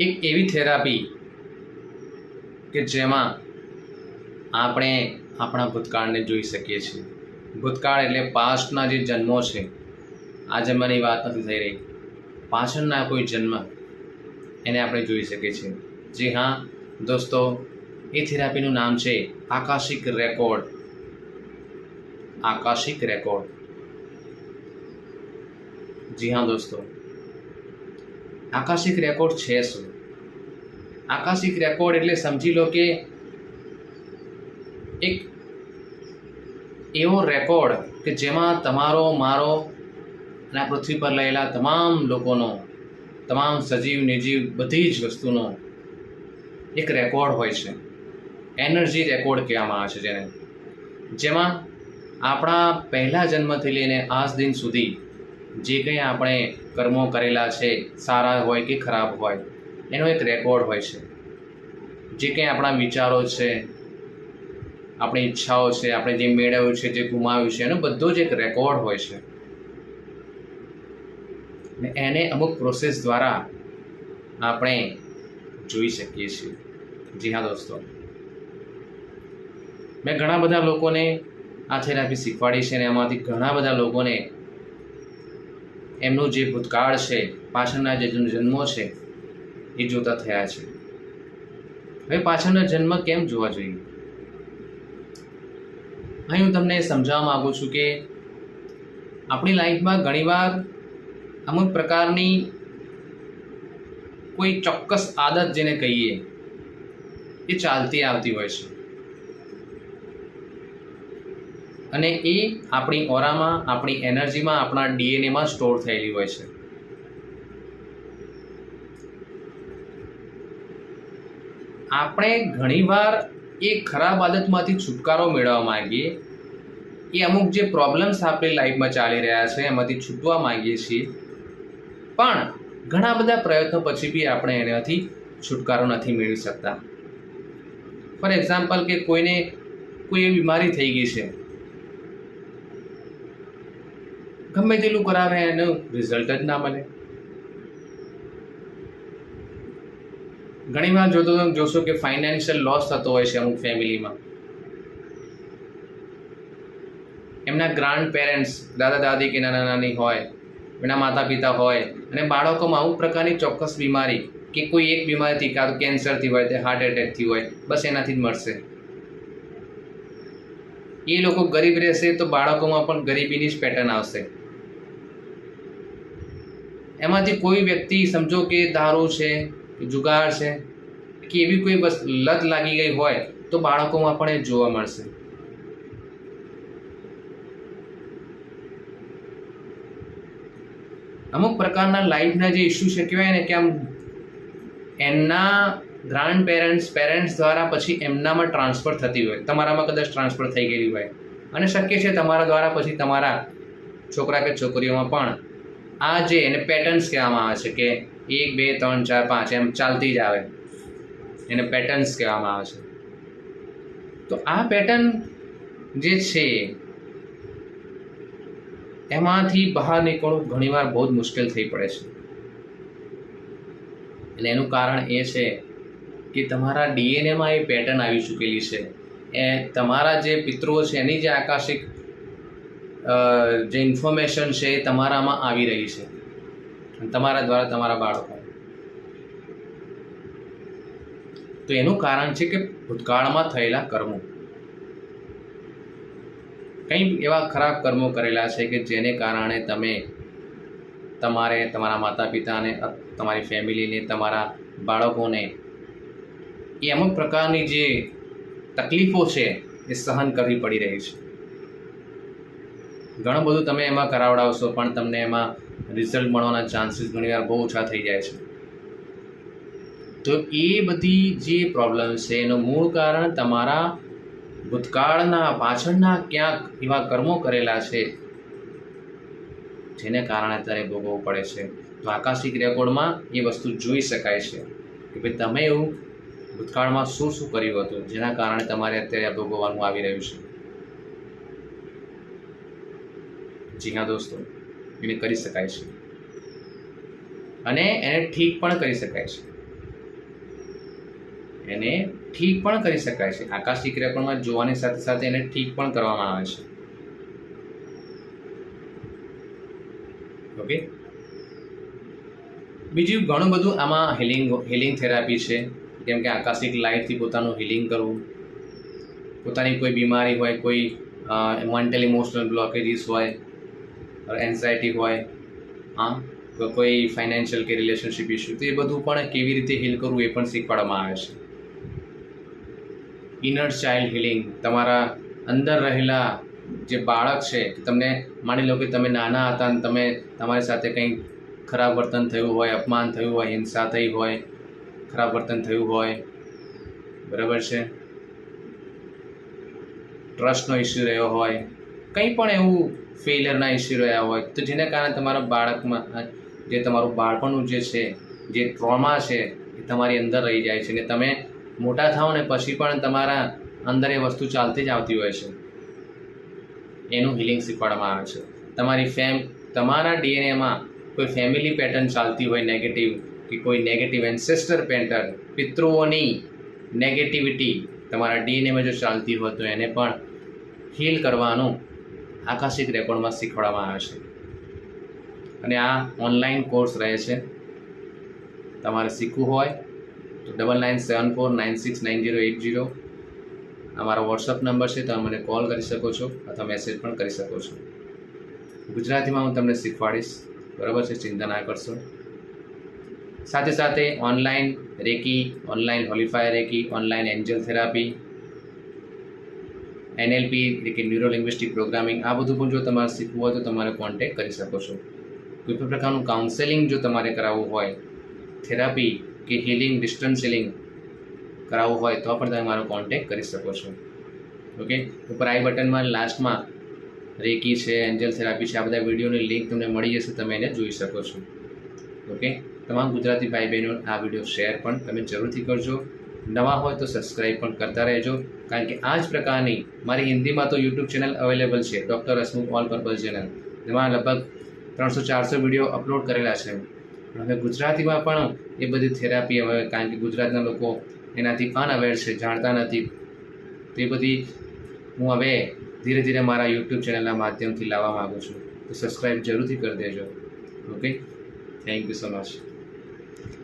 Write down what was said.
એક એવી થેરાપી કે જેમાં આપણે આપણા ભૂતકાળને જોઈ શકીએ છીએ. ભૂતકાળ એટલે પાસ્ટના જે જન્મો છે, આ જન્મની વાત નથી થઈ રહી, પાછળના કોઈ જન્મ એને આપણે જોઈ શકીએ છીએ. જી હા દોસ્તો, એ થેરાપીનું નામ છે આકાશિક રેકોર્ડ. આકાશિક રેકોર્ડ. જી હા દોસ્તો, આકાશિક રેકોર્ડ છે શું? આકાશિક રેકોર્ડ એટલે સમજી લો કે એક એવો રેકોર્ડ કે જેમાં તમારો, મારો અને આ પૃથ્વી પર રહેલા તમામ લોકોનો, તમામ સજીવ નિર્જીવ બધી જ વસ્તુનો એક રેકોર્ડ હોય છે. એનર્જી રેકોર્ડ કહેવામાં આવે છે જેને, જેમાં આપણા પહેલા જન્મથી લઈને આજ દિન સુધી જે કંઈ આપણે કર્મો કરેલા છે, સારા હોય કે ખરાબ હોય, એનો એક રેકોર્ડ હોય છે. જે કંઈ આપણા વિચારો છે, આપણી ઈચ્છાઓ છે, આપણે જે મેળવ્યું છે, જે ગુમાવ્યું છે, એનો બધો જ એક રેકોર્ડ હોય છે. ને એને અમુક પ્રોસેસ દ્વારા આપણે જોઈ શકીએ છીએ. જી હા દોસ્તો, મેં ઘણા બધા લોકોને આ થેરાપી શીખવાડી છે અને એમાંથી ઘણા બધા લોકોને એમનું જે ભૂતકાળ છે, પાછળના જે જન્મો છે, એ જોતા થયા છે. હવે પાછળના જન્મ કેમ જોવા જોઈએ? અહીં હું તમને સમજાવવા માગું છું કે આપણી લાઈફમાં ઘણીવાર અમુક પ્રકારની કોઈ ચોક્કસ આદત જેને કહીએ એ ચાલતી આવતી હોય છે અને એ આપણી ઓરામાં, આપણી એનર્જીમાં, આપણા ડીએનએમાં સ્ટોર થયેલી હોય છે. આપણે ઘણીવાર એ ખરાબ આદતમાંથી છુટકારો મેળવવા માંગીએ, એ અમુક જે પ્રોબ્લેમ્સ આપણી લાઈફમાં ચાલી રહ્યા છે એમાંથી છૂટવા માંગીએ છીએ, પણ ઘણા બધા પ્રયત્નો પછી બી આપણે એનાથી છુટકારો નથી મેળવી શકતા. ફોર એક્ઝામ્પલ કે કોઈને કોઈ એવી બીમારી થઈ ગઈ છે, ગમે તેટલું કરાવે એનું રિઝલ્ટ જ ના મળે. ઘણીવાર જોશો કે ફાઇનાન્શિયલ લોસ થતો હોય છે અમુક ફેમિલીમાં. એમના ગ્રાન્ડ પેરેન્ટ્સ, દાદા દાદી કે નાના નાની હોય, એના માતા પિતા હોય અને બાળકોમાં અમુક પ્રકારની ચોક્કસ બીમારી કે કોઈ એક બીમારીથી, કાં તો કેન્સરથી હોય, તે હાર્ટ એટેકથી હોય, બસ એનાથી જ મરશે. એ લોકો ગરીબ રહેશે તો બાળકોમાં પણ ગરીબીની જ પેટર્ન આવશે. એમાંથી કોઈ વ્યક્તિ સમજો કે દારૂ છે, જુગાર છે કે એવી કોઈ બસ લત લાગી ગઈ હોય તો બાળકોમાં પણ એ જોવા મળશે. અમુક પ્રકારના લાઈફના જે ઇસ્યુ છે, કહેવાય ને કે આમ એમના ગ્રાન્ડ પેરેન્ટ્સ દ્વારા પછી એમનામાં ટ્રાન્સફર થતી હોય, તમારામાં કદાચ ટ્રાન્સફર થઈ ગયેલી હોય, અને શક્ય છે તમારા દ્વારા પછી તમારા છોકરા કે છોકરીઓમાં પણ આ જે એને પેટર્ન્સ કહેવામાં આવે છે કે 1 2 3 4 5 એમ ચાલતી જ આવે, એને પેટર્ન્સ કહેવામાં આવે છે. તો આ પેટર્ન જે છે એમાંથી બહાર નીકળવું ઘણીવાર બહુ જ મુશ્કેલ થઈ પડે છે. એટલે એનું કારણ એ છે કે તમારા ડીએનએમાં એ પેટર્ન આવી ચૂકેલી છે. એ તમારા જે પિતૃઓ છે એની જે આકાશિક જે ઇન્ફોર્મેશન છે એ તમારામાં આવી રહી છે, તમારા દ્વારા તમારા બાળકો. તો એનું કારણ છે કે ભૂતકાળમાં થયેલા કર્મો, કંઈ એવા ખરાબ કર્મો કરેલા છે કે જેને કારણે તમારા માતા પિતાને, તમારી ફેમિલીને, તમારા બાળકોને એ અમુક પ્રકારની જે તકલીફો છે એ સહન કરવી પડી રહી છે. ઘણું બધું તમે એમાં કરાવડાવશો પણ તમને એમાં રિઝલ્ટ મળવાના ચાન્સીસ ઘણીવાર બહુ ઓછા થઈ જાય છે. તો એ બધી જે પ્રોબ્લેમ છે એનું મૂળ કારણ તમારા ભૂતકાળના, પાછળના ક્યાંક એવા કર્મો કરેલા છે જેને કારણે અત્યારે ભોગવવું પડે છે. તો આકાશિક રેકોર્ડમાં એ વસ્તુ જોઈ શકાય છે કે ભાઈ તમે એવું ભૂતકાળમાં શું શું કર્યું હતું જેના કારણે તમારે અત્યારે ભોગવવાનું આવી રહ્યું છે. જી હા દોસ્તો, એને કરી શકાય છે અને એને ઠીક પણ કરી શકાય છે. એને ઠીક પણ કરી શકાય છે. આકાશિક રેકોર્ડમાં જોવાની સાથે સાથે એને ઠીક પણ કરવામાં આવે છે. ઓકે, બીજું ઘણું બધું આમાં હિલિંગ થેરાપી છે. જેમ કે આકાશિક લાઇટથી પોતાનું હિલિંગ કરવું, પોતાની કોઈ બીમારી હોય, કોઈ મેન્ટલ ઇમોશનલ બ્લોકેજીસ હોય, એન્ઝાયટી હોય, કોઈ ફાઇનાન્શિયલ કે રિલેશનશિપ ઇસ્યુ, તો એ બધું પણ કેવી રીતે હીલ કરવું એ પણ શીખવાડવામાં આવે છે. ઇનર ચાઇલ્ડ હિલિંગ, તમારા અંદર રહેલા જે બાળક છે, તમને માની લો કે તમે નાના હતા અને તમારી સાથે કંઈ ખરાબ વર્તન થયું હોય, અપમાન થયું હોય, હિંસા થઈ હોય, ખરાબ વર્તન થયું હોય, બરાબર છે, ટ્રસ્ટનો ઇસ્યુ રહ્યો હોય, કંઈ પણ એવું ફેલિયરના ઇસ્યુ રહ્યા હોય, તો જેને કારણે તમારા બાળકમાં જે તમારું બાળપણનું જે છે, જે ટ્રોમા છે, એ તમારી અંદર રહી જાય છે ને તમે મોટા થાઓ ને પછી પણ તમારા અંદર એ વસ્તુ ચાલતી જ આવતી હોય છે. એનું હિલિંગ શીખવાડવામાં આવે છે. તમારા ડીએનએમાં કોઈ ફેમિલી પેટર્ન ચાલતી હોય નેગેટિવ, કે કોઈ નેગેટિવ એન્સેસ્ટર પેટર્ન, પિતૃઓની નેગેટિવિટી તમારા ડીએનએમાં જો ચાલતી હોય તો એને પણ હીલ કરવાનું આકાશિક રેકોર્ડમાં શીખવાડવામાં આવે છે. અને આ ઓનલાઈન કોર્સ રહે છે. તમારે શીખવું હોય તો 9974969080 અમારો વોટ્સઅપ નંબર છે. તમે મને કોલ કરી શકો છો અથવા મેસેજ પણ કરી શકો છો. ગુજરાતીમાં હું તમને શીખવાડીશ, બરાબર છે, ચિંતા ના કરશો. સાથે સાથે ઓનલાઈન રેકી, ઓનલાઈન હોલિફાયર reiki, online angel therapy, NLP એટલે કે ન્યુરો લિંગ્વિસ્ટિક પ્રોગ્રામિંગ, આ બધું પણ જો તમારે શીખવું હોય તો તમારે કોન્ટેક્ટ કરી શકો છો. કોઈ પણ પ્રકારનું કાઉન્સેલિંગ જો તમારે કરાવવું હોય, થેરાપી કે હિલિંગ, ડિસ્ટન્સ હિલિંગ કરાવવું હોય તો પણ તમે મારો કોન્ટેક્ટ કરી શકો છો. ઓકે, ઉપર આઈ બટનમાં લાસ્ટમાં રેકી છે, એન્જલ થેરાપી છે, આ બધા વિડીયોની લિંક તમને મળી જશે, તમે એને જોઈ શકો છો. ઓકે, તમામ ગુજરાતી ભાઈ બહેનો આ વિડીયો શેર પણ તમે જરૂરથી કરજો. નવા હોય તો સબસ્ક્રાઈબ પણ કરતા રહેજો, કારણ કે આ જ પ્રકારની મારી હિન્દીમાં તો યુટ્યુબ ચેનલ અવેલેબલ છે, doctor Hasmukh all purpose channel, જેમાં લગભગ 300-400 વિડીયો અપલોડ કરેલા છે. પણ હવે ગુજરાતીમાં પણ એ બધી થેરાપી હવે, કારણ કે ગુજરાતના લોકો એનાથી અનઅવેર છે, જાણતા નથી, તો એ બધી હું હવે ધીરે ધીરે મારા યુટ્યુબ ચેનલના માધ્યમથી લાવવા માગું છું. તો સબસ્ક્રાઈબ જરૂરથી કરી દેજો. Okay, thank you so much.